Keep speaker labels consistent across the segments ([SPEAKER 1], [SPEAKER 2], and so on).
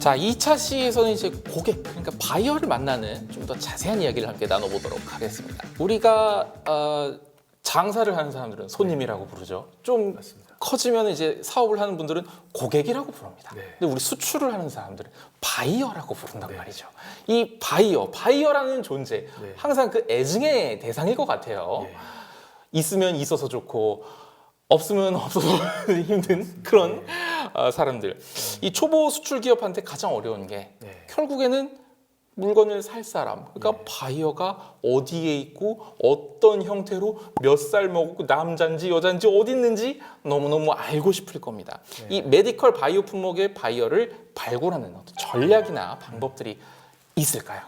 [SPEAKER 1] 자, 2차 C에서는 이제 고객, 그러니까 바이어를 만나는 좀 더 자세한 이야기를 함께 나눠보도록 하겠습니다. 우리가 장사를 하는 사람들은 손님이라고 부르죠. 좀
[SPEAKER 2] 맞습니다.
[SPEAKER 1] 커지면 이제 사업을 하는 분들은 고객이라고 부릅니다.
[SPEAKER 2] 네.
[SPEAKER 1] 근데 우리 수출을 하는 사람들은 바이어라고 부른단
[SPEAKER 2] 네.
[SPEAKER 1] 말이죠. 이 바이어라는 존재,
[SPEAKER 2] 네.
[SPEAKER 1] 항상 그 애증의 대상일 것 같아요.
[SPEAKER 2] 예.
[SPEAKER 1] 있으면 있어서 좋고 없으면 없어서 힘든 그런 사람들. 이 초보 수출 기업한테 가장 어려운 게
[SPEAKER 2] 네.
[SPEAKER 1] 결국에는 물건을 살 사람, 그러니까
[SPEAKER 2] 네.
[SPEAKER 1] 바이어가 어디에 있고 어떤 형태로 몇 살 먹고 남자인지 여자인지 어디 있는지 너무너무 알고 싶을 겁니다.
[SPEAKER 2] 네.
[SPEAKER 1] 이 메디컬 바이오 품목의 바이어를 발굴하는 어떤 전략이나 방법들이 있을까요?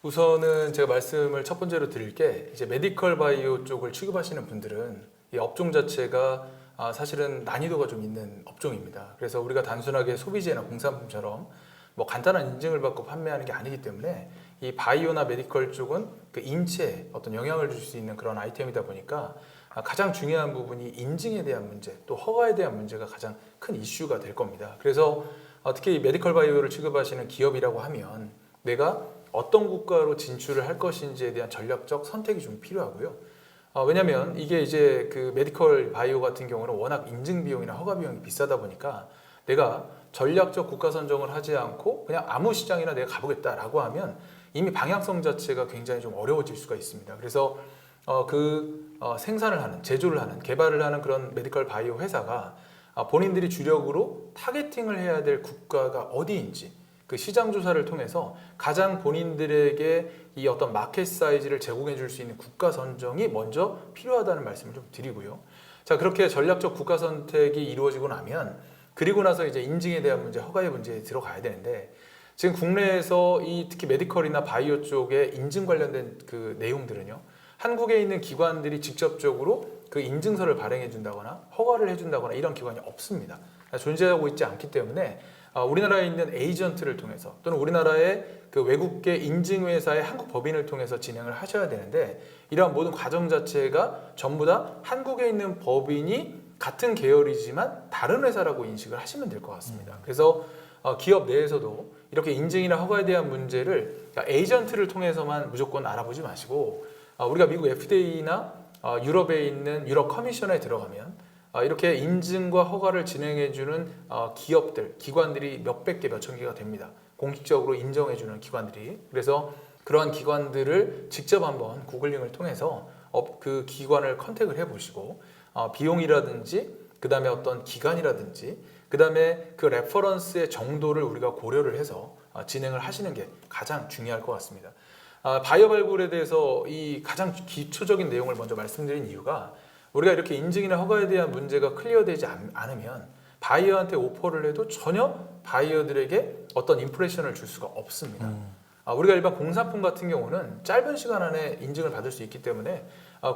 [SPEAKER 2] 우선은 제가 말씀을 첫 번째로 드릴 게 이제 메디컬 바이오 쪽을 취급하시는 분들은 이 업종 자체가 사실은 난이도가 좀 있는 업종입니다. 그래서 우리가 단순하게 소비재나 공산품처럼 뭐 간단한 인증을 받고 판매하는 게 아니기 때문에 이 바이오나 메디컬 쪽은 그 인체에 어떤 영향을 줄 수 있는 그런 아이템이다 보니까 가장 중요한 부분이 인증에 대한 문제, 또 허가에 대한 문제가 가장 큰 이슈가 될 겁니다. 그래서 특히 이 메디컬 바이오를 취급하시는 기업이라고 하면 내가 어떤 국가로 진출을 할 것인지에 대한 전략적 선택이 좀 필요하고요. 왜냐하면 이게 이제 그 메디컬 바이오 같은 경우는 워낙 인증 비용이나 허가 비용이 비싸다 보니까 내가 전략적 국가 선정을 하지 않고 그냥 아무 시장이나 내가 가보겠다라고 하면 이미 방향성 자체가 굉장히 좀 어려워질 수가 있습니다. 그래서 생산을 하는, 제조를 하는, 개발을 하는 그런 메디컬 바이오 회사가 본인들이 주력으로 타겟팅을 해야 될 국가가 어디인지 그 시장 조사를 통해서 가장 본인들에게 이 어떤 마켓 사이즈를 제공해 줄 수 있는 국가 선정이 먼저 필요하다는 말씀을 좀 드리고요. 자, 그렇게 전략적 국가 선택이 이루어지고 나면 그리고 나서 이제 인증에 대한 문제, 허가의 문제에 들어가야 되는데 지금 국내에서 이 특히 메디컬이나 바이오 쪽에 인증 관련된 그 내용들은요. 한국에 있는 기관들이 직접적으로 그 인증서를 발행해 준다거나 허가를 해 준다거나 이런 기관이 없습니다. 존재하고 있지 않기 때문에 우리나라에 있는 에이전트를 통해서 또는 우리나라의 그 외국계 인증회사의 한국 법인을 통해서 진행을 하셔야 되는데 이러한 모든 과정 자체가 전부 다 한국에 있는 법인이 같은 계열이지만 다른 회사라고 인식을 하시면 될 것 같습니다. 그래서 기업 내에서도 이렇게 인증이나 허가에 대한 문제를 에이전트를 통해서만 무조건 알아보지 마시고 우리가 미국 FDA나 유럽에 있는 유럽 커미션에 들어가면 이렇게 인증과 허가를 진행해주는 기업들, 기관들이 몇백 개, 몇천 개가 됩니다. 공식적으로 인정해주는 기관들이. 그래서 그러한 기관들을 직접 한번 구글링을 통해서 그 기관을 컨택을 해보시고 비용이라든지 그 다음에 어떤 기간이라든지 그 다음에 그 레퍼런스의 정도를 우리가 고려를 해서 진행을 하시는 게 가장 중요할 것 같습니다. 바이오 발굴에 대해서 이 가장 기초적인 내용을 먼저 말씀드린 이유가 우리가 이렇게 인증이나 허가에 대한 문제가 클리어되지 않으면 바이어한테 오퍼를 해도 전혀 바이어들에게 어떤 임프레션을 줄 수가 없습니다. 우리가 일반 공산품 같은 경우는 짧은 시간 안에 인증을 받을 수 있기 때문에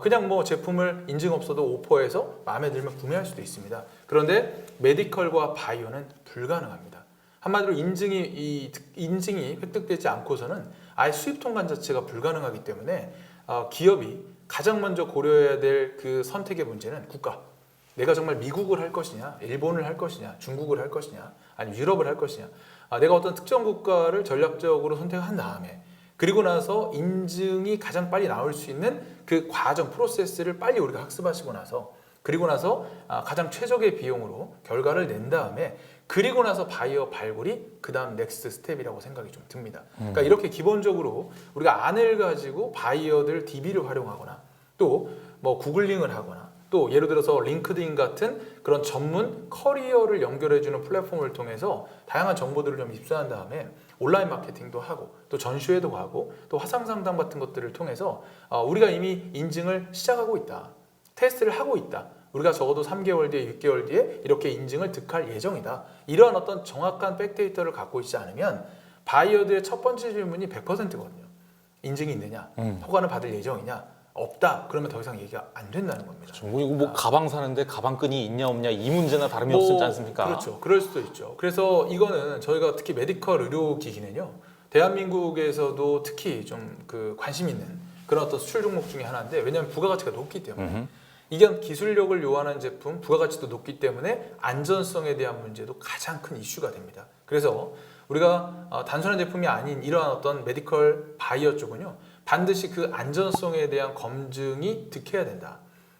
[SPEAKER 2] 그냥 뭐 제품을 인증 없어도 오퍼해서 마음에 들면 구매할 수도 있습니다. 그런데 메디컬과 바이오는 불가능합니다. 한마디로 인증이 획득되지 않고서는 아예 수입 통관 자체가 불가능하기 때문에 기업이 가장 먼저 고려해야 될 그 선택의 문제는 국가. 내가 정말 미국을 할 것이냐, 일본을 할 것이냐, 중국을 할 것이냐, 아니면 유럽을 할 것이냐. 내가 어떤 특정 국가를 전략적으로 선택한 다음에 그리고 나서 인증이 가장 빨리 나올 수 있는 그 과정, 프로세스를 빨리 우리가 학습하시고 나서 그리고 나서 가장 최적의 비용으로 결과를 낸 다음에 그리고 나서 바이어 발굴이 그 다음 넥스트 스텝이라고 생각이 좀 듭니다. 그러니까 이렇게 기본적으로 우리가 안을 가지고 바이어들 DB를 활용하거나 또 뭐 구글링을 하거나 또 예를 들어서 링크드인 같은 그런 전문 커리어를 연결해주는 플랫폼을 통해서 다양한 정보들을 좀 입수한 다음에 온라인 마케팅도 하고 또 전시회도 가고 또 화상 상담 같은 것들을 통해서 우리가 이미 인증을 시작하고 있다. 테스트를 하고 있다. 우리가 적어도 3개월 뒤에 6개월 뒤에 이렇게 인증을 득할 예정이다. 이러한 어떤 정확한 백데이터를 갖고 있지 않으면 바이어들의 첫 번째 질문이 100%거든요. 인증이 있느냐? 허가는 받을 예정이냐? 없다. 그러면 더 이상 얘기가 안 된다는 겁니다.
[SPEAKER 1] 그렇죠. 이거 가방 사는데 가방끈이 있냐 없냐 이 문제나 다름이 없지 않습니까?
[SPEAKER 2] 그렇죠. 그럴 수도 있죠. 그래서 이거는 저희가 특히 메디컬 의료기기는요. 대한민국에서도 특히 좀 그 관심 있는 그런 어떤 수출 종목 중에 하나인데 왜냐하면 부가가치가 높기 때문에 이게 기술력을 요하는 제품, 부가가치도 높기 때문에 안전성에 대한 문제도 가장 큰 이슈가 됩니다. 그래서 우리가 단순한 제품이 아닌 이러한 어떤 메디컬 바이어 쪽은요, 반드시 그 안전성에 대한 검증이 득해야 된다.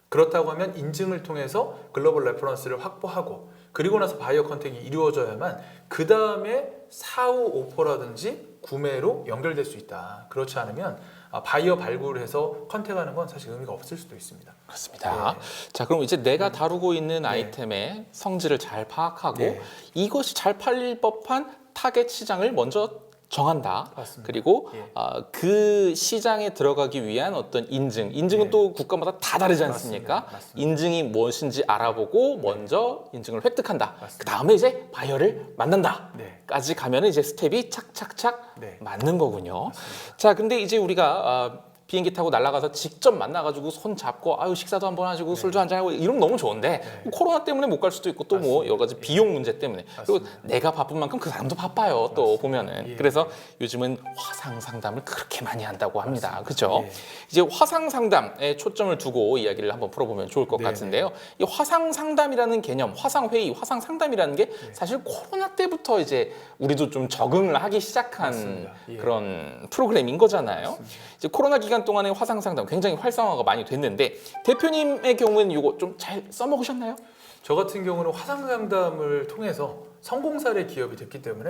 [SPEAKER 2] 그렇다고 하면 인증을 통해서 글로벌 레퍼런스를 확보하고, 그리고 나서 바이어 컨택이 이루어져야만 그 다음에 사후 오퍼라든지 구매로 연결될 수 있다. 그렇지 않으면 바이어 발굴을 해서 컨택하는 건 사실 의미가 없을 수도 있습니다.
[SPEAKER 1] 그렇습니다.
[SPEAKER 2] 네.
[SPEAKER 1] 자, 그럼 이제 내가 다루고 있는 아이템의 성질을 잘 파악하고
[SPEAKER 2] 네.
[SPEAKER 1] 이것이 잘 팔릴 법한 타겟 시장을 먼저 정한다.
[SPEAKER 2] 맞습니다.
[SPEAKER 1] 그리고
[SPEAKER 2] 예.
[SPEAKER 1] 그 시장에 들어가기 위한 어떤 인증은
[SPEAKER 2] 네.
[SPEAKER 1] 또 국가마다 다 다르지 않습니까?
[SPEAKER 2] 맞습니다.
[SPEAKER 1] 인증이 무엇인지 알아보고 먼저 인증을 획득한다.
[SPEAKER 2] 맞습니다.
[SPEAKER 1] 그 다음에 이제 바이어를 만난다.
[SPEAKER 2] 네.
[SPEAKER 1] 까지 가면 이제 스텝이 착착착
[SPEAKER 2] 네.
[SPEAKER 1] 맞는 거군요. 자, 근데 이제 우리가 비행기 타고 날아가서 직접 만나가지고 손 잡고 아유 식사도 한번 하시고 술도 한잔 하고 이러면 너무 좋은데
[SPEAKER 2] 네.
[SPEAKER 1] 코로나 때문에 못 갈 수도 있고 또 뭐
[SPEAKER 2] 맞습니다.
[SPEAKER 1] 여러 가지 비용 문제 때문에 그리고
[SPEAKER 2] 맞습니다.
[SPEAKER 1] 내가 바쁜 만큼 그 사람도 바빠요 또
[SPEAKER 2] 맞습니다.
[SPEAKER 1] 보면은
[SPEAKER 2] 예.
[SPEAKER 1] 그래서 요즘은 화상 상담을 그렇게 많이 한다고 합니다. 그렇죠?
[SPEAKER 2] 예.
[SPEAKER 1] 이제 화상 상담에 초점을 두고 이야기를 한번 풀어보면 좋을 것
[SPEAKER 2] 네네.
[SPEAKER 1] 같은데요. 이 화상 상담이라는 개념, 화상 회의, 화상 상담이라는 게
[SPEAKER 2] 네.
[SPEAKER 1] 사실 코로나 때부터 이제 우리도 좀 적응을 하기 시작한
[SPEAKER 2] 맞습니다. 예.
[SPEAKER 1] 그런 프로그램인 거잖아요. 이제 코로나 기간 동안에 화상 상담 굉장히 활성화가 많이 됐는데 대표님의 경우에는 이거 좀 잘 써먹으셨나요?
[SPEAKER 2] 저 같은 경우는 화상 상담을 통해서 성공 사례 기업이 됐기 때문에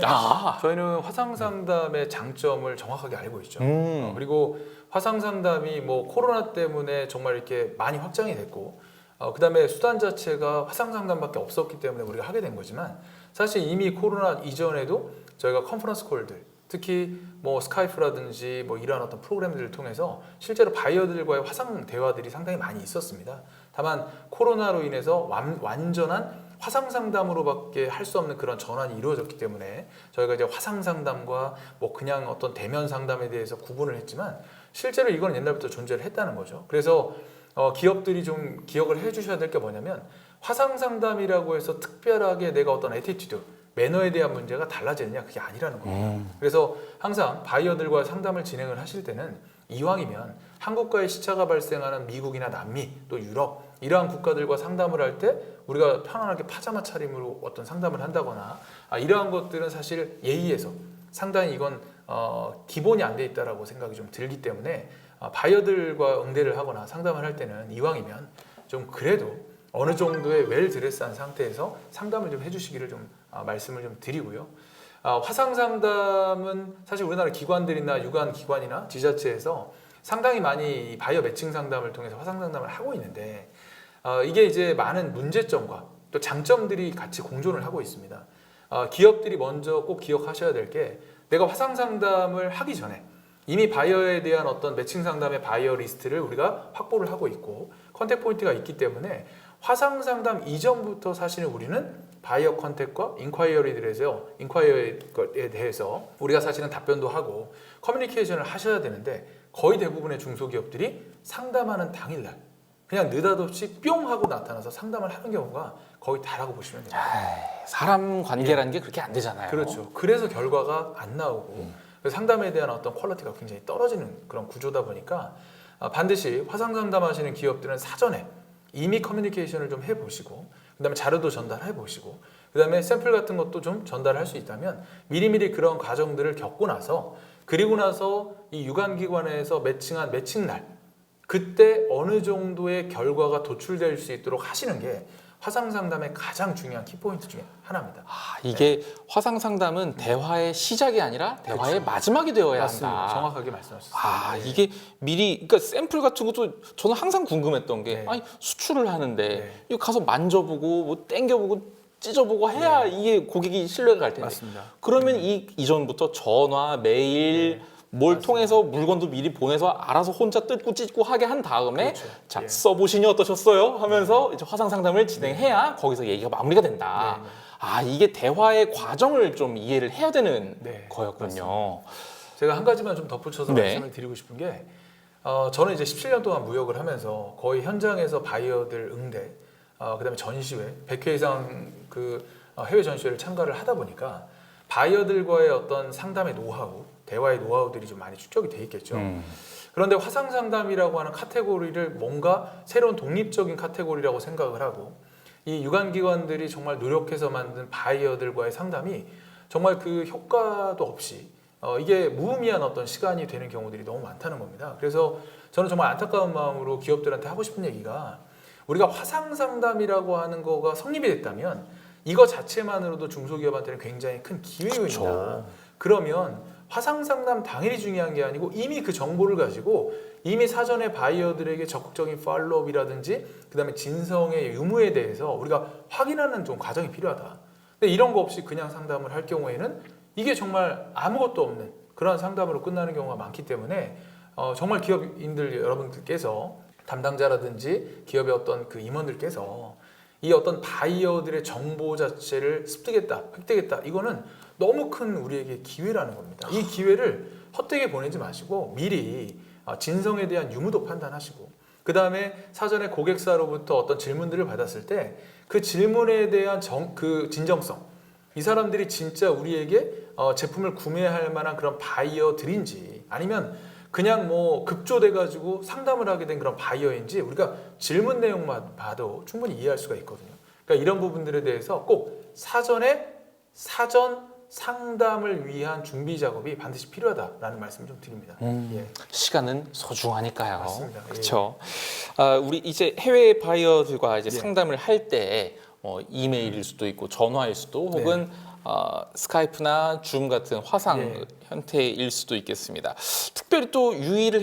[SPEAKER 2] 저희는 화상 상담의 장점을 정확하게 알고 있죠. 그리고 화상 상담이 뭐 코로나 때문에 정말 이렇게 많이 확장이 됐고, 그다음에 수단 자체가 화상 상담밖에 없었기 때문에 우리가 하게 된 거지만, 사실 이미 코로나 이전에도 저희가 컨퍼런스 콜들, 특히 뭐 스카이프라든지 뭐 이러한 어떤 프로그램들을 통해서 실제로 바이어들과의 화상 대화들이 상당히 많이 있었습니다. 다만 코로나로 인해서 완전한 화상 상담으로밖에 할 수 없는 그런 전환이 이루어졌기 때문에 저희가 이제 화상 상담과 뭐 그냥 어떤 대면 상담에 대해서 구분을 했지만, 실제로 이건 옛날부터 존재를 했다는 거죠. 그래서 기업들이 좀 기억을 해주셔야 될 게 뭐냐면, 화상 상담이라고 해서 특별하게 내가 어떤 애티튜드, 매너에 대한 문제가 달라지느냐, 그게 아니라는 겁니다. 그래서 항상 바이어들과 상담을 진행을 하실 때는 이왕이면 한국과의 시차가 발생하는 미국이나 남미 또 유럽 이러한 국가들과 상담을 할 때 우리가 편안하게 파자마 차림으로 어떤 상담을 한다거나 이러한 것들은 사실 예의에서 상당히 이건 기본이 안 돼 있다라고 생각이 좀 들기 때문에 바이어들과 응대를 하거나 상담을 할 때는 이왕이면 좀 그래도 어느 정도의 웰 드레스한 상태에서 상담을 좀 해주시기를 좀 말씀을 좀 드리고요. 화상 상담은 사실 우리나라 기관들이나 유관 기관이나 지자체에서 상당히 많이 이 바이어 매칭 상담을 통해서 화상 상담을 하고 있는데, 이게 이제 많은 문제점과 또 장점들이 같이 공존을 하고 있습니다. 기업들이 먼저 꼭 기억하셔야 될 게, 내가 화상 상담을 하기 전에 이미 바이어에 대한 어떤 매칭 상담의 바이어 리스트를 우리가 확보를 하고 있고 컨택 포인트가 있기 때문에, 화상 상담 이전부터 사실은 우리는 바이어 컨택과 인콰이어에 대해서 우리가 사실은 답변도 하고 커뮤니케이션을 하셔야 되는데, 거의 대부분의 중소기업들이 상담하는 당일날 그냥 느닷없이 뿅 하고 나타나서 상담을 하는 경우가 거의 다라고 보시면 됩니다.
[SPEAKER 1] 사람 관계라는 게 그렇게 안 되잖아요.
[SPEAKER 2] 그렇죠. 그래서 결과가 안 나오고 그래서 상담에 대한 어떤 퀄리티가 굉장히 떨어지는 그런 구조다 보니까, 반드시 화상 상담하시는 기업들은 사전에 이미 커뮤니케이션을 좀 해보시고, 그다음에 자료도 전달해보시고, 그다음에 샘플 같은 것도 좀 전달할 수 있다면 미리미리 그런 과정들을 겪고 나서, 그리고 나서 이 유관기관에서 매칭한 매칭날 그때 어느 정도의 결과가 도출될 수 있도록 하시는 게 화상 상담의 가장 중요한 키포인트 중에 하나입니다.
[SPEAKER 1] 이게 화상 상담은 대화의 시작이 아니라 대화의
[SPEAKER 2] 그렇죠.
[SPEAKER 1] 마지막이 되어야
[SPEAKER 2] 맞습니다.
[SPEAKER 1] 한다.
[SPEAKER 2] 정확하게 말씀하셨습니다. 네.
[SPEAKER 1] 이게 미리, 그러니까 샘플 같은 것도 저는 항상 궁금했던 게,
[SPEAKER 2] 네.
[SPEAKER 1] 아니 수출을 하는데
[SPEAKER 2] 네.
[SPEAKER 1] 이거 가서 만져보고 뭐 땡겨보고 찢어보고 해야 이게 고객이 신뢰가 갈 텐데.
[SPEAKER 2] 맞습니다.
[SPEAKER 1] 그러면 이전부터 전화, 메일 뭘
[SPEAKER 2] 맞습니다.
[SPEAKER 1] 통해서 물건도 미리 보내서 알아서 혼자 뜯고 찢고 하게 한 다음에
[SPEAKER 2] 그렇죠.
[SPEAKER 1] 자
[SPEAKER 2] 예.
[SPEAKER 1] 써보시니 어떠셨어요? 하면서 이제 화상 상담을 진행해야 거기서 얘기가 마무리가 된다. 이게 대화의 과정을 좀 이해를 해야 되는 거였군요.
[SPEAKER 2] 제가 한 가지만 좀 덧붙여서
[SPEAKER 1] 네.
[SPEAKER 2] 말씀을 드리고 싶은 게, 저는 이제 17년 동안 무역을 하면서 거의 현장에서 바이어들 응대, 그다음에 전시회, 100회 이상 그 해외 전시회를 참가를 하다 보니까 바이어들과의 어떤 상담의 노하우, 대화의 노하우들이 좀 많이 축적이 돼 있겠죠. 그런데 화상 상담이라고 하는 카테고리를 뭔가 새로운 독립적인 카테고리라고 생각을 하고, 이 유관기관들이 정말 노력해서 만든 바이어들과의 상담이 정말 그 효과도 없이 이게 무의미한 어떤 시간이 되는 경우들이 너무 많다는 겁니다. 그래서 저는 정말 안타까운 마음으로 기업들한테 하고 싶은 얘기가 우리가 화상 상담이라고 하는 거가 성립이 됐다면 이거 자체만으로도 중소기업한테는 굉장히 큰 기회입니다.
[SPEAKER 1] 그쵸.
[SPEAKER 2] 그러면 화상 상담 당일이 중요한 게 아니고 이미 그 정보를 가지고 이미 사전에 바이어들에게 적극적인 팔로우업이라든지 그다음에 진성의 유무에 대해서 우리가 확인하는 좀 과정이 필요하다. 근데 이런 거 없이 그냥 상담을 할 경우에는 이게 정말 아무것도 없는 그런 상담으로 끝나는 경우가 많기 때문에 정말 기업인들 여러분들께서 담당자라든지 기업의 어떤 그 임원들께서 이 어떤 바이어들의 정보 자체를 습득했다, 획득했다. 이거는 너무 큰 우리에게 기회라는 겁니다. 이 기회를 헛되게 보내지 마시고 미리 진성에 대한 유무도 판단하시고 그 다음에 사전에 고객사로부터 어떤 질문들을 받았을 때 그 질문에 대한 그 진정성 이 사람들이 진짜 우리에게 제품을 구매할 만한 그런 바이어들인지 아니면 그냥 뭐 급조돼 가지고 상담을 하게 된 그런 바이어인지 우리가 질문 내용만 봐도 충분히 이해할 수가 있거든요. 그러니까 이런 부분들에 대해서 꼭 사전 상담을 위한 준비 작업이 반드시 필요하다라는 말씀을 좀 드립니다. 예.
[SPEAKER 1] 시간은 소중하니까요.
[SPEAKER 2] 맞습니다. 예.
[SPEAKER 1] 그렇죠. 우리 이제 해외 바이어들과 이제
[SPEAKER 2] 예.
[SPEAKER 1] 상담을 할 때 이메일일 수도 있고 전화일 수도 혹은 스카이프나 줌 같은 화상
[SPEAKER 2] 예.
[SPEAKER 1] 형태일 수도 있겠습니다. 특별히 또 유의를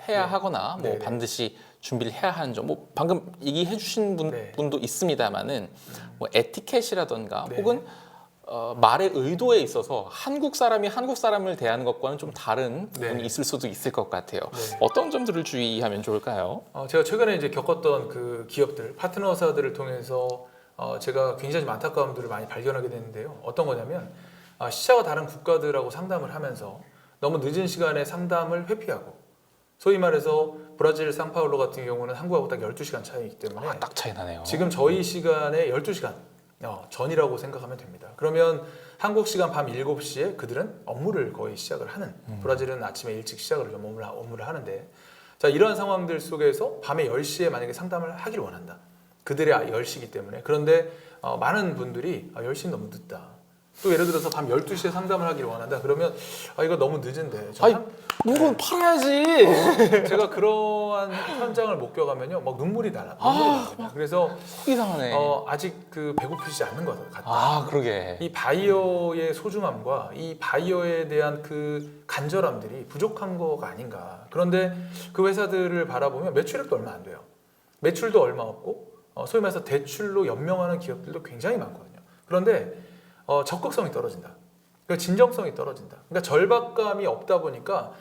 [SPEAKER 1] 해야 하거나 뭐
[SPEAKER 2] 네.
[SPEAKER 1] 반드시 준비를 해야 하는 점, 뭐 방금 얘기해 주신
[SPEAKER 2] 네.
[SPEAKER 1] 분도 있습니다만은 뭐 에티켓이라던가
[SPEAKER 2] 네.
[SPEAKER 1] 혹은 말의 의도에 있어서 한국 사람이 한국 사람을 대하는 것과는 좀 다른 부분이
[SPEAKER 2] 네.
[SPEAKER 1] 있을 수도 있을 것 같아요.
[SPEAKER 2] 네.
[SPEAKER 1] 어떤 점들을 주의하면 좋을까요?
[SPEAKER 2] 제가 최근에 이제 겪었던 그 기업들, 파트너사들을 통해서 제가 굉장히 좀 안타까운 점들을 많이 발견하게 됐는데요. 어떤 거냐면 시차가 다른 국가들하고 상담을 하면서 너무 늦은 시간에 상담을 회피하고 소위 말해서 브라질 상파울로 같은 경우는 한국하고 딱 12시간 차이이기 때문에
[SPEAKER 1] 딱 차이 나네요.
[SPEAKER 2] 지금 저희 시간에 12시간 전이라고 생각하면 됩니다. 그러면 한국 시간 밤 7시에 그들은 업무를 거의 시작을 하는 브라질은 아침에 일찍 시작을 좀 업무를 하는데 자 이러한 상황들 속에서 밤에 10시에 만약에 상담을 하길 원한다. 그들의 10시이기 때문에 그런데 많은 분들이 10시는 너무 늦다. 또 예를 들어서 밤 12시에 상담을 하기를 원한다. 그러면 이거 너무 늦은데
[SPEAKER 1] 아니, 물건 팔아야지.
[SPEAKER 2] 제가 그러한 현장을 목격하면요 막 눈물이 납니다. 그래서
[SPEAKER 1] 속 이상하네.
[SPEAKER 2] 아직 그 배고프지 않는 것 같다.
[SPEAKER 1] 그러게.
[SPEAKER 2] 이 바이어의 소중함과 이 바이어에 대한 그 간절함들이 부족한 거가 아닌가. 그런데 그 회사들을 바라보면 매출액도 얼마 안 돼요. 매출도 얼마 없고 소위 말해서 대출로 연명하는 기업들도 굉장히 많거든요. 그런데 적극성이 떨어진다. 그러니까 진정성이 떨어진다. 그러니까 절박감이 없다 보니까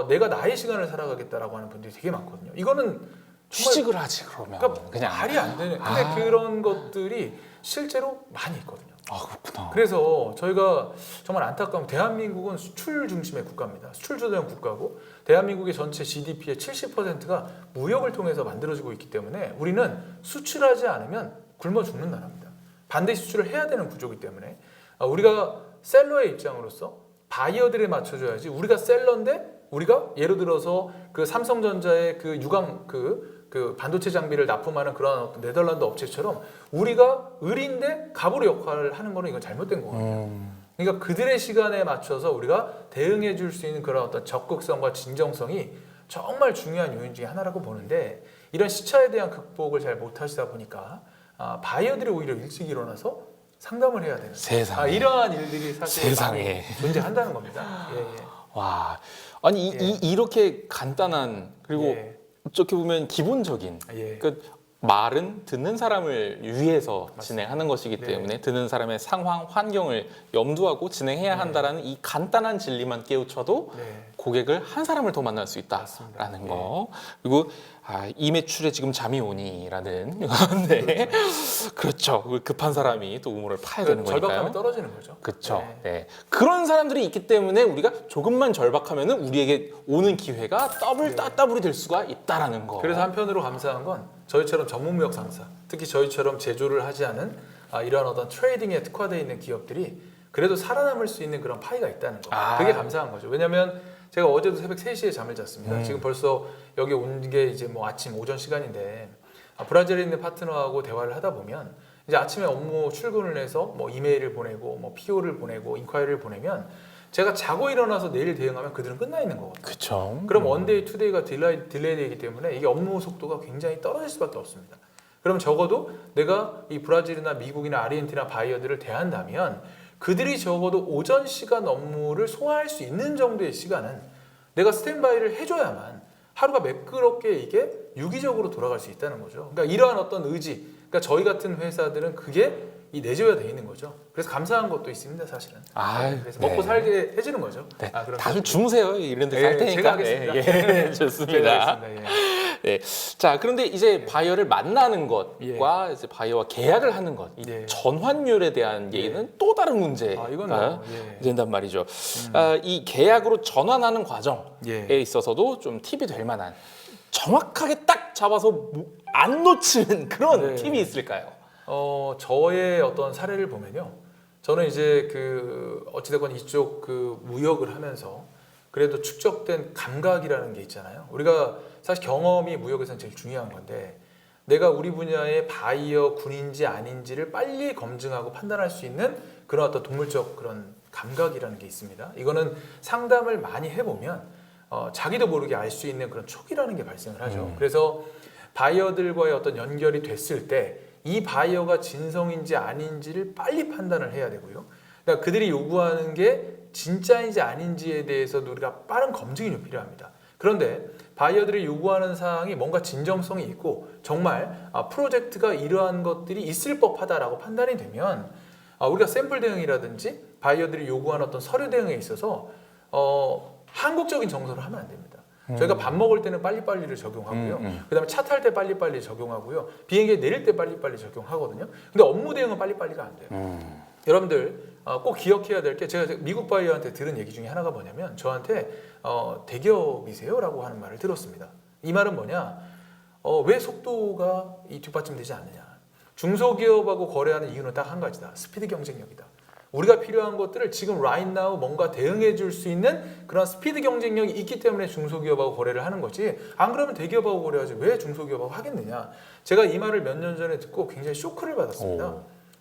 [SPEAKER 2] 내가 나의 시간을 살아가겠다라고 하는 분들이 되게 많거든요. 이거는 정말
[SPEAKER 1] 취직을 하지 그러면.
[SPEAKER 2] 그러니까
[SPEAKER 1] 그냥.
[SPEAKER 2] 말이 안 되는. 근데 그런 것들이 실제로 많이 있거든요.
[SPEAKER 1] 그렇구나.
[SPEAKER 2] 그래서 저희가 정말 안타까운 대한민국은 수출 중심의 국가입니다. 수출 주도형 국가고 대한민국의 전체 GDP의 70%가 무역을 통해서 만들어지고 있기 때문에 우리는 수출하지 않으면 굶어 죽는 나라입니다. 반드시 수출을 해야 되는 구조이기 때문에 우리가 셀러의 입장으로서 바이어들에 맞춰줘야지. 우리가 셀러인데 우리가 예를 들어서 그 삼성전자의 그 유광 그 반도체 장비를 납품하는 그런 어떤 네덜란드 업체처럼 우리가 을인데 갑으로 역할을 하는 거는 이건 잘못된 거거든요. 그러니까 그들의 시간에 맞춰서 우리가 대응해 줄 수 있는 그런 어떤 적극성과 진정성이 정말 중요한 요인 중에 하나라고 보는데 이런 시차에 대한 극복을 잘 못하시다 보니까 바이어들이 오히려 일찍 일어나서 상담을 해야 되는
[SPEAKER 1] 세상에.
[SPEAKER 2] 이러한 일들이 사실
[SPEAKER 1] 세상에.
[SPEAKER 2] 많이 존재한다는 겁니다. 예.
[SPEAKER 1] 와, 아니
[SPEAKER 2] 예.
[SPEAKER 1] 이렇게 간단한 그리고
[SPEAKER 2] 예.
[SPEAKER 1] 어떻게 보면 기본적인
[SPEAKER 2] 예.
[SPEAKER 1] 그 말은 듣는 사람을 위해서 진행하는 것이기
[SPEAKER 2] 네.
[SPEAKER 1] 때문에 듣는 사람의 상황, 환경을 염두하고 진행해야
[SPEAKER 2] 네.
[SPEAKER 1] 한다라는 이 간단한 진리만 깨우쳐도
[SPEAKER 2] 네.
[SPEAKER 1] 고객을 한 사람을 더 만날 수
[SPEAKER 2] 맞습니다.
[SPEAKER 1] 있다라는 거. 그리고 이 매출에 지금 잠이 오니라는 네. 그렇죠. 급한 사람이 또 우물을 파야 되는 거니까요.
[SPEAKER 2] 절박감이 떨어지는 거죠.
[SPEAKER 1] 그렇죠. 네. 그런 사람들이 있기 때문에 우리가 조금만 절박하면은 우리에게 오는 기회가 더블이 될 수가 있다라는 거.
[SPEAKER 2] 그래서 한편으로 감사한 건 저희처럼 전문무역 상사, 특히 저희처럼 제조를 하지 않은 이러한 어떤 트레이딩에 특화되어 있는 기업들이 그래도 살아남을 수 있는 그런 파이가 있다는 거. 그게 감사한 거죠. 왜냐하면 제가 어제도 새벽 3시에 잠을 잤습니다. 지금 벌써 여기 온 게 이제 뭐 아침 오전 시간인데 브라질에 있는 파트너하고 대화를 하다 보면 이제 아침에 업무 출근을 해서 뭐 이메일을 보내고 뭐 PO를 보내고 인콰이리를 보내면 제가 자고 일어나서 내일 대응하면 그들은 끝나 있는 거거든요.
[SPEAKER 1] 그렇죠.
[SPEAKER 2] 그럼 원데이, 투데이가 딜레이 되기 때문에 이게 업무 속도가 굉장히 떨어질 수밖에 없습니다. 그럼 적어도 내가 이 브라질이나 미국이나 아르헨티나 바이어들을 대한다면 그들이 적어도 오전 시간 업무를 소화할 수 있는 정도의 시간은 내가 스탠바이를 해줘야만 하루가 매끄럽게 이게 유기적으로 돌아갈 수 있다는 거죠. 그러니까 이러한 어떤 의지, 그러니까 저희 같은 회사들은 그게 이 내재가 돼 있는 거죠. 그래서 감사한 것도 있습니다, 사실은. 그래서
[SPEAKER 1] 네.
[SPEAKER 2] 먹고 살게 해주는 거죠.
[SPEAKER 1] 네.
[SPEAKER 2] 그럼
[SPEAKER 1] 다들 주무세요. 이런 데 살
[SPEAKER 2] 예,
[SPEAKER 1] 테니까.
[SPEAKER 2] 제가 하겠습니다.
[SPEAKER 1] 네, 좋습니다.
[SPEAKER 2] 제가 하겠습니다. 예.
[SPEAKER 1] 네. 자, 그런데 이제 바이어를 만나는 것과 이제 바이어와 계약을 하는 것, 이
[SPEAKER 2] 예.
[SPEAKER 1] 전환율에 대한 얘기는 또 다른 문제가
[SPEAKER 2] 이건 뭐,
[SPEAKER 1] 된단 말이죠. 이 계약으로 전환하는 과정에
[SPEAKER 2] 예.
[SPEAKER 1] 있어서도 좀 팁이 될 만한 정확하게 딱 잡아서 안 놓치는 그런
[SPEAKER 2] 네.
[SPEAKER 1] 팁이 있을까요?
[SPEAKER 2] 저의 어떤 사례를 보면요. 저는 이제 그 어찌됐건 이쪽 그 무역을 하면서 그래도 축적된 감각이라는 게 있잖아요. 우리가 사실 경험이 무역에서는 제일 중요한 건데 내가 우리 분야의 바이어 군인지 아닌지를 빨리 검증하고 판단할 수 있는 그런 어떤 동물적 그런 감각이라는 게 있습니다. 이거는 상담을 많이 해보면 자기도 모르게 알 수 있는 그런 촉이라는 게 발생을 하죠. 그래서 바이어들과의 어떤 연결이 됐을 때 이 바이어가 진성인지 아닌지를 빨리 판단을 해야 되고요. 그러니까 그들이 요구하는 게 진짜인지 아닌지에 대해서도 우리가 빠른 검증이 좀 필요합니다. 그런데 바이어들이 요구하는 사항이 뭔가 진정성이 있고 정말 프로젝트가 이러한 것들이 있을 법하다라고 판단이 되면 우리가 샘플 대응이라든지 바이어들이 요구하는 어떤 서류 대응에 있어서 한국적인 정서를 하면 안 됩니다. 저희가 밥 먹을 때는 빨리빨리를 적용하고요. 그다음에 차 탈 때 빨리빨리 적용하고요. 비행기에 내릴 때 빨리빨리 적용하거든요. 근데 업무 대응은 빨리빨리가 안 돼요. 여러분들 꼭 기억해야 될 게 제가 미국 바이어한테 들은 얘기 중에 하나가 뭐냐면 저한테 대기업이세요? 라고 하는 말을 들었습니다. 이 말은 뭐냐? 왜 속도가 뒷받침되지 않느냐? 중소기업하고 거래하는 이유는 딱 한 가지다. 스피드 경쟁력이다. 우리가 필요한 것들을 지금 right now 뭔가 대응해 줄 수 있는 그런 스피드 경쟁력이 있기 때문에 중소기업하고 거래를 하는 거지 안 그러면 대기업하고 거래하지 왜 중소기업하고 하겠느냐. 제가 이 말을 몇 년 전에 듣고 굉장히 쇼크를 받았습니다.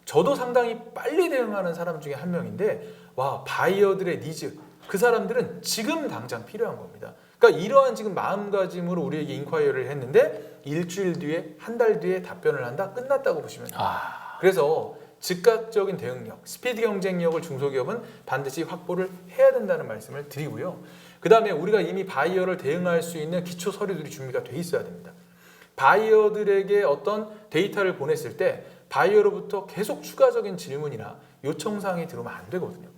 [SPEAKER 2] 저도 상당히 빨리 대응하는 사람 중에 한 명인데 와 바이어들의 니즈 그 사람들은 지금 당장 필요한 겁니다. 그러니까 이러한 지금 마음가짐으로 우리에게 인콰이어를 했는데 일주일 뒤에 한 달 뒤에 답변을 한다 끝났다고 보시면 됩니다. 그래서 즉각적인 대응력, 스피드 경쟁력을 중소기업은 반드시 확보를 해야 된다는 말씀을 드리고요. 그 다음에 우리가 이미 바이어를 대응할 수 있는 기초 서류들이 준비가 돼 있어야 됩니다. 바이어들에게 어떤 데이터를 보냈을 때 바이어로부터 계속 추가적인 질문이나 요청사항이 들어오면 안 되거든요.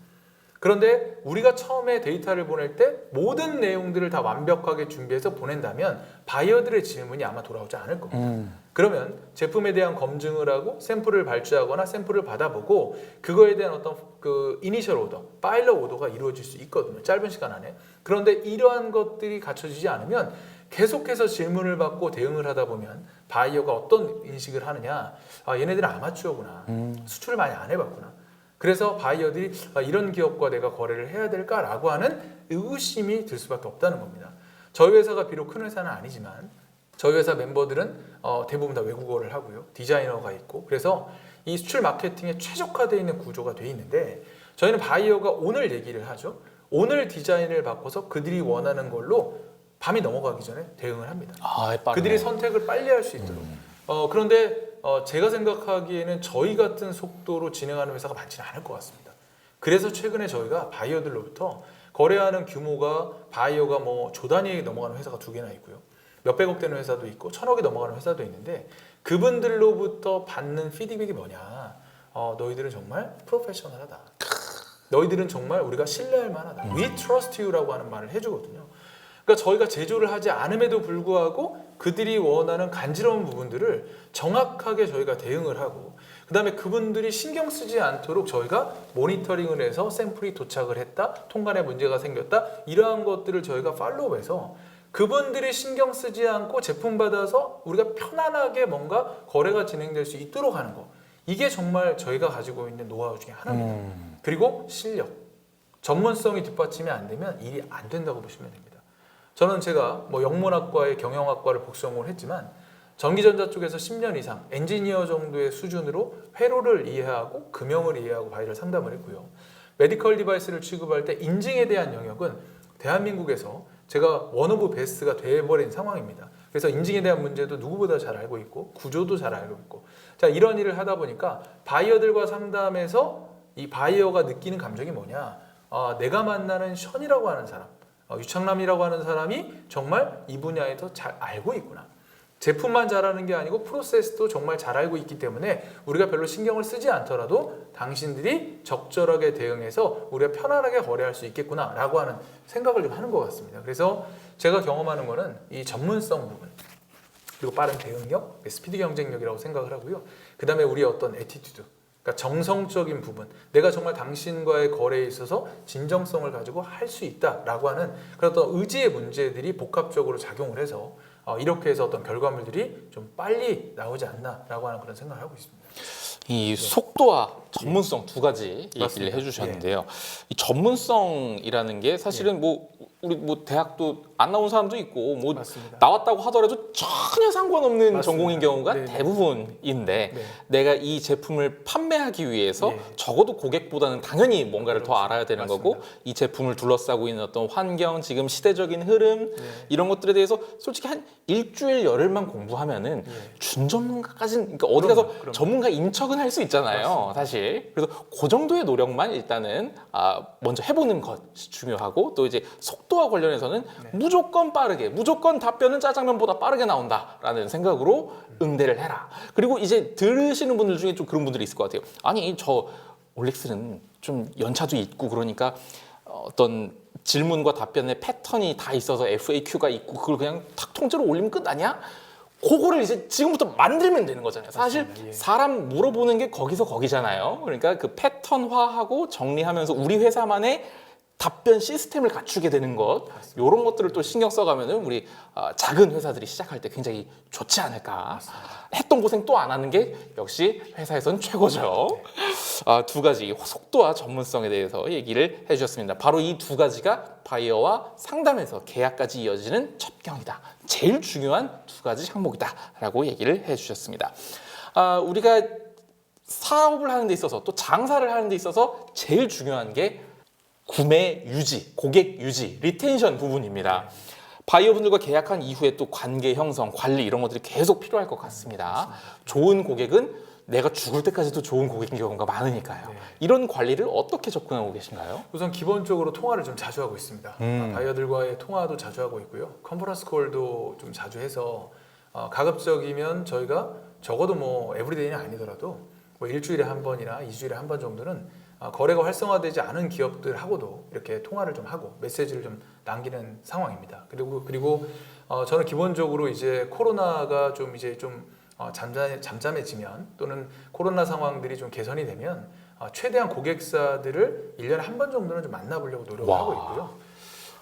[SPEAKER 2] 그런데 우리가 처음에 데이터를 보낼 때 모든 내용들을 다 완벽하게 준비해서 보낸다면 바이어들의 질문이 아마 돌아오지 않을 겁니다. 그러면 제품에 대한 검증을 하고 샘플을 발주하거나 샘플을 받아보고 그거에 대한 어떤 그 이니셜 오더, 파일럿 오더가 이루어질 수 있거든요. 짧은 시간 안에. 그런데 이러한 것들이 갖춰지지 않으면 계속해서 질문을 받고 대응을 하다 보면 바이어가 어떤 인식을 하느냐. 얘네들은 아마추어구나. 수출을 많이 안 해봤구나. 그래서 바이어들이 이런 기업과 내가 거래를 해야 될까라고 하는 의구심이 들 수밖에 없다는 겁니다. 저희 회사가 비록 큰 회사는 아니지만 저희 회사 멤버들은 대부분 다 외국어를 하고요. 디자이너가 있고 그래서 이 수출 마케팅에 최적화되어 있는 구조가 돼 있는데 저희는 바이어가 오늘 얘기를 하죠. 오늘 디자인을 바꿔서 그들이 원하는 걸로 밤이 넘어가기 전에 대응을 합니다. 그들이 선택을 빨리 할 수 있도록. 그런데 제가 생각하기에는 저희 같은 속도로 진행하는 회사가 많지는 않을 것 같습니다. 그래서 최근에 저희가 바이어들로부터 거래하는 규모가 바이어가 뭐 조 단위에 넘어가는 회사가 2개나 있고요. 몇백억 되는 회사도 있고 1000억이 넘어가는 회사도 있는데 그분들로부터 받는 피드백이 뭐냐. 너희들은 정말 프로페셔널하다. 너희들은 정말 우리가 신뢰할 만하다. We trust you라고 하는 말을 해주거든요. 그러니까 저희가 제조를 하지 않음에도 불구하고 그들이 원하는 간지러운 부분들을 정확하게 저희가 대응을 하고 그 다음에 그분들이 신경 쓰지 않도록 저희가 모니터링을 해서 샘플이 도착을 했다, 통관에 문제가 생겼다 이러한 것들을 저희가 팔로우해서 그분들이 신경 쓰지 않고 제품 받아서 우리가 편안하게 뭔가 거래가 진행될 수 있도록 하는 거 이게 정말 저희가 가지고 있는 노하우 중에 하나입니다. 그리고 실력, 전문성이 뒷받침이 안 되면 일이 안 된다고 보시면 됩니다. 저는 제가 뭐 영문학과의 경영학과를 복수 전공을 했지만 전기전자 쪽에서 10년 이상 엔지니어 정도의 수준으로 회로를 이해하고 금형을 이해하고 바이오를 상담을 했고요. 메디컬 디바이스를 취급할 때 인증에 대한 영역은 대한민국에서 제가 원 오브 베스트가 돼버린 상황입니다. 그래서 인증에 대한 문제도 누구보다 잘 알고 있고 구조도 잘 알고 있고, 자, 이런 일을 하다 보니까 바이어들과 상담에서 이 바이어가 느끼는 감정이 뭐냐, 내가 만나는 션이라고 하는 사람, 유창남이라고 하는 사람이 정말 이 분야에서 잘 알고 있구나. 제품만 잘하는 게 아니고 프로세스도 정말 잘 알고 있기 때문에 우리가 별로 신경을 쓰지 않더라도 당신들이 적절하게 대응해서 우리가 편안하게 거래할 수 있겠구나 라고 하는 생각을 좀 하는 것 같습니다. 그래서 제가 경험하는 거는 이 전문성 부분, 그리고 빠른 대응력, 스피드 경쟁력이라고 생각을 하고요. 그 다음에 우리의 어떤 애티튜드, 그러니까 정성적인 부분, 내가 정말 당신과의 거래에 있어서 진정성을 가지고 할 수 있다라고 하는 그런 어떤 의지의 문제들이 복합적으로 작용을 해서 이렇게 해서 어떤 결과물들이 좀 빨리 나오지 않나라고 하는 그런 생각을 하고 있습니다.
[SPEAKER 1] 이 속도와 전문성 두 가지 얘기를
[SPEAKER 2] 맞습니다.
[SPEAKER 1] 해주셨는데요. 이 전문성이라는 게 사실은 뭐 우리 뭐 대학도 안 나온 사람도 있고 뭐
[SPEAKER 2] 맞습니다.
[SPEAKER 1] 나왔다고 하더라도 전혀 상관없는
[SPEAKER 2] 맞습니다.
[SPEAKER 1] 전공인 경우가
[SPEAKER 2] 네네.
[SPEAKER 1] 대부분인데
[SPEAKER 2] 네.
[SPEAKER 1] 내가 이 제품을 판매하기 위해서
[SPEAKER 2] 네.
[SPEAKER 1] 적어도 고객보다는 당연히 뭔가를 더 알아야 되는
[SPEAKER 2] 맞습니다.
[SPEAKER 1] 거고, 이 제품을 둘러싸고 있는 어떤 환경, 지금 시대적인 흐름,
[SPEAKER 2] 네.
[SPEAKER 1] 이런 것들에 대해서 솔직히 한 일주일 열흘만 공부하면은
[SPEAKER 2] 네.
[SPEAKER 1] 준전문가까지는, 그러니까 어디 가서
[SPEAKER 2] 그럼요.
[SPEAKER 1] 전문가 인척은 할 수 있잖아요.
[SPEAKER 2] 맞습니다.
[SPEAKER 1] 사실. 그래서 그 정도의 노력만 일단은 먼저 해보는 것이 중요하고, 또 이제 속도와 관련해서는
[SPEAKER 2] 네.
[SPEAKER 1] 무조건 빠르게, 무조건 답변은 짜장면보다 빠르게 나온다라는 생각으로 응대를 해라. 그리고 이제 들으시는 분들 중에 좀 그런 분들이 있을 것 같아요. 아니, 저 올릭스는 좀 연차도 있고 그러니까 어떤 질문과 답변의 패턴이 다 있어서 FAQ가 있고 그걸 그냥 탁 통째로 올리면 끝 아니야? 그거를 이제 지금부터 만들면 되는 거잖아요. 사실
[SPEAKER 2] 맞습니다. 예. 사람
[SPEAKER 1] 물어보는 게 거기서 거기잖아요. 그러니까 그 패턴화하고 정리하면서 우리 회사만의 답변 시스템을 갖추게 되는 것, 이런 것들을 또 신경 써가면은 우리 작은 회사들이 시작할 때 굉장히 좋지 않을까. 했던 고생 또 안 하는 게 역시 회사에선 최고죠. 두 가지 속도와 전문성에 대해서 얘기를 해주셨습니다. 바로 이 두 가지가 바이어와 상담에서 계약까지 이어지는 첩경이다. 제일 중요한 두 가지 항목이다라고 얘기를 해주셨습니다. 우리가 사업을 하는 데 있어서, 또 장사를 하는 데 있어서 제일 중요한 게 구매 유지, 고객 유지, 리텐션 부분입니다. 바이어분들과 계약한 이후에 또 관계 형성, 관리 이런 것들이 계속 필요할 것 같습니다. 좋은 고객은 내가 죽을 때까지도 좋은 고객인 경우가 많으니까요.
[SPEAKER 2] 네.
[SPEAKER 1] 이런 관리를 어떻게 접근하고 계신가요?
[SPEAKER 2] 우선 기본적으로 통화를 좀 자주 하고 있습니다. 바이어들과의 통화도 자주 하고 있고요. 컨퍼런스 콜도 좀 자주 해서 가급적이면 저희가 적어도 뭐 에브리데이는 아니더라도 뭐 일주일에 한 번이나 2주일에 한 번 정도는 거래가 활성화되지 않은 기업들하고도 이렇게 통화를 좀 하고 메시지를 좀 남기는 상황입니다. 그리고 저는 기본적으로 이제 코로나가 좀 이제 좀 잠잠해지면, 또는 코로나 상황들이 좀 개선이 되면 최대한 고객사들을 1년에 한 번 정도는 좀 만나보려고 노력을
[SPEAKER 1] 와.
[SPEAKER 2] 하고 있고요.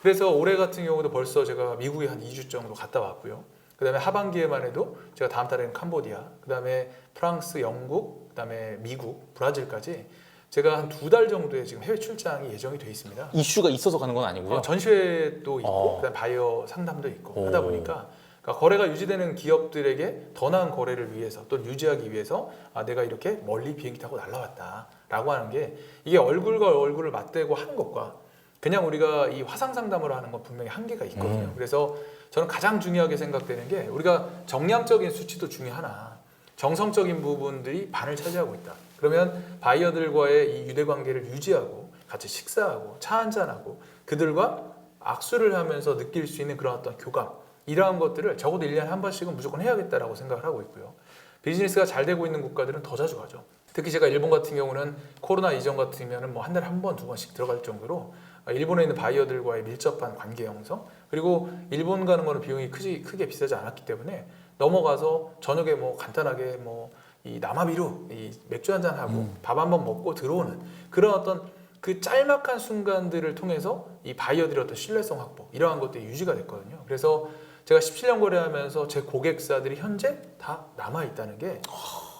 [SPEAKER 2] 그래서 올해 같은 경우도 벌써 제가 미국에 한 2주 정도 갔다 왔고요. 그다음에 하반기에만 해도 제가 다음 달에는 캄보디아, 그다음에 프랑스, 영국, 그다음에 미국, 브라질까지 제가 한 2달 정도의 지금 해외 출장이 예정이 돼 있습니다.
[SPEAKER 1] 이슈가 있어서 가는 건 아니고요.
[SPEAKER 2] 전시회도 있고 그다음에 바이어 상담도 있고 하다 보니까, 그러니까 거래가 유지되는 기업들에게 더 나은 거래를 위해서, 또 유지하기 위해서 내가 이렇게 멀리 비행기 타고 날라왔다라고 하는 게, 이게 얼굴과 얼굴을 맞대고 하는 것과 그냥 우리가 이 화상 상담으로 하는 건 분명히 한계가 있거든요. 그래서 저는 가장 중요하게 생각되는 게, 우리가 정량적인 수치도 중요하나 정성적인 부분들이 반을 차지하고 있다. 그러면 바이어들과의 이 유대 관계를 유지하고 같이 식사하고 차 한잔하고 그들과 악수를 하면서 느낄 수 있는 그런 어떤 교감, 이러한 것들을 적어도 1년에 한 번씩은 무조건 해야겠다라고 생각을 하고 있고요. 비즈니스가 잘 되고 있는 국가들은 더 자주 가죠. 특히 제가 일본 같은 경우는 코로나 이전 같으면 뭐 한 달에 한 번, 두 번씩 들어갈 정도로 일본에 있는 바이어들과의 밀접한 관계 형성, 그리고 일본 가는 거는 비용이 크게 비싸지 않았기 때문에 넘어가서 저녁에 뭐 간단하게 뭐 이 남아비루 이 맥주 한잔 하고 밥 한번 먹고 들어오는 그런 어떤 그 짤막한 순간들을 통해서 이 바이어들의 어떤 신뢰성 확보, 이러한 것들이 유지가 됐거든요. 그래서 제가 17년 거래하면서 제 고객사들이 현재 다 남아 있다는 게,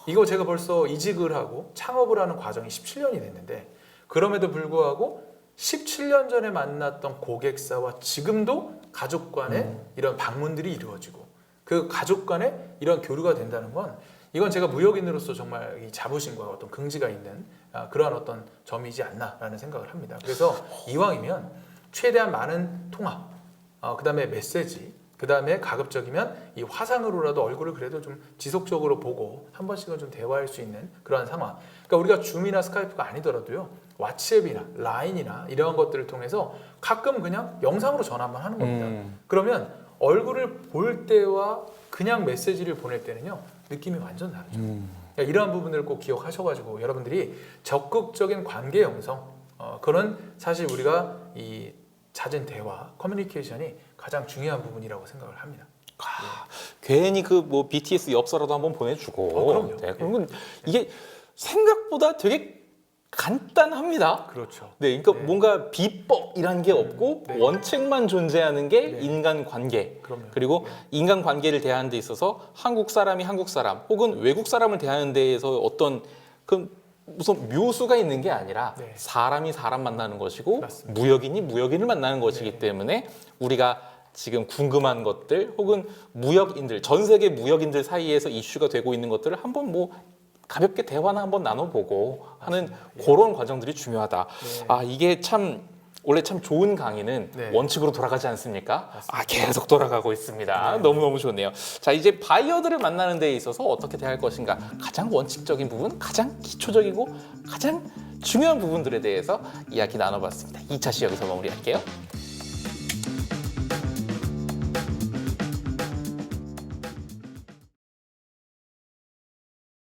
[SPEAKER 2] 이거 제가 벌써 이직을 하고 창업을 하는 과정이 17년이 됐는데, 그럼에도 불구하고 17년 전에 만났던 고객사와 지금도 가족 간의 이런 방문들이 이루어지고, 그 가족 간에 이런 교류가 된다는 건 이건 제가 무역인으로서 정말 이 자부심과 어떤 긍지가 있는 그러한 어떤 점이지 않나라는 생각을 합니다. 그래서 이왕이면 최대한 많은 통화, 그다음에 메시지, 그다음에 가급적이면 이 화상으로라도 얼굴을 그래도 좀 지속적으로 보고 한 번씩은 좀 대화할 수 있는 그러한 상황. 그러니까 우리가 줌이나 스카이프가 아니더라도요. 왓츠앱이나 라인이나 이러한 것들을 통해서 가끔 그냥 영상으로 전화만 하는 겁니다. 그러면 얼굴을 볼 때와 그냥 메시지를 보낼 때는요. 느낌이 완전 다르죠. 그러니까 이러한 부분들을 꼭 기억하셔가지고 여러분들이 적극적인 관계 형성, 그런 사실 우리가 이 잦은 대화, 커뮤니케이션이 가장 중요한 부분이라고 생각을 합니다.
[SPEAKER 1] 괜히 그 뭐 BTS 엽서라도 한번 보내주고.
[SPEAKER 2] 그럼요.
[SPEAKER 1] 네, 그러면 이게 생각보다 되게 간단합니다.
[SPEAKER 2] 그렇죠.
[SPEAKER 1] 네, 그러니까 뭔가 비법이란 게 없고
[SPEAKER 2] 네.
[SPEAKER 1] 원칙만 존재하는 게
[SPEAKER 2] 네.
[SPEAKER 1] 인간 관계.
[SPEAKER 2] 그럼요.
[SPEAKER 1] 그리고 인간 관계를 대하는 데 있어서 한국 사람이 한국 사람 혹은 외국 사람을 대하는 데에서 어떤 그 무슨 묘수가 있는 게 아니라
[SPEAKER 2] 네.
[SPEAKER 1] 사람이 사람 만나는 것이고
[SPEAKER 2] 맞습니다.
[SPEAKER 1] 무역인이 무역인을 만나는 것이기
[SPEAKER 2] 네.
[SPEAKER 1] 때문에 우리가 지금 궁금한 것들 혹은 무역인들 전 세계 무역인들 사이에서 이슈가 되고 있는 것들을 한번 뭐 가볍게 대화나 한번 나눠보고 하는 그런 과정들이 중요하다.
[SPEAKER 2] 네.
[SPEAKER 1] 아 이게 참 원래 참 좋은 강의는
[SPEAKER 2] 네.
[SPEAKER 1] 원칙으로 돌아가지 않습니까?
[SPEAKER 2] 맞습니다.
[SPEAKER 1] 아 계속 돌아가고 있습니다.
[SPEAKER 2] 네.
[SPEAKER 1] 너무너무 좋네요. 자 이제 바이어들을 만나는 데 있어서 어떻게 대할 것인가 가장 원칙적인 부분, 가장 기초적이고 가장 중요한 부분들에 대해서 이야기 나눠봤습니다. 2차 시 여기서 마무리할게요.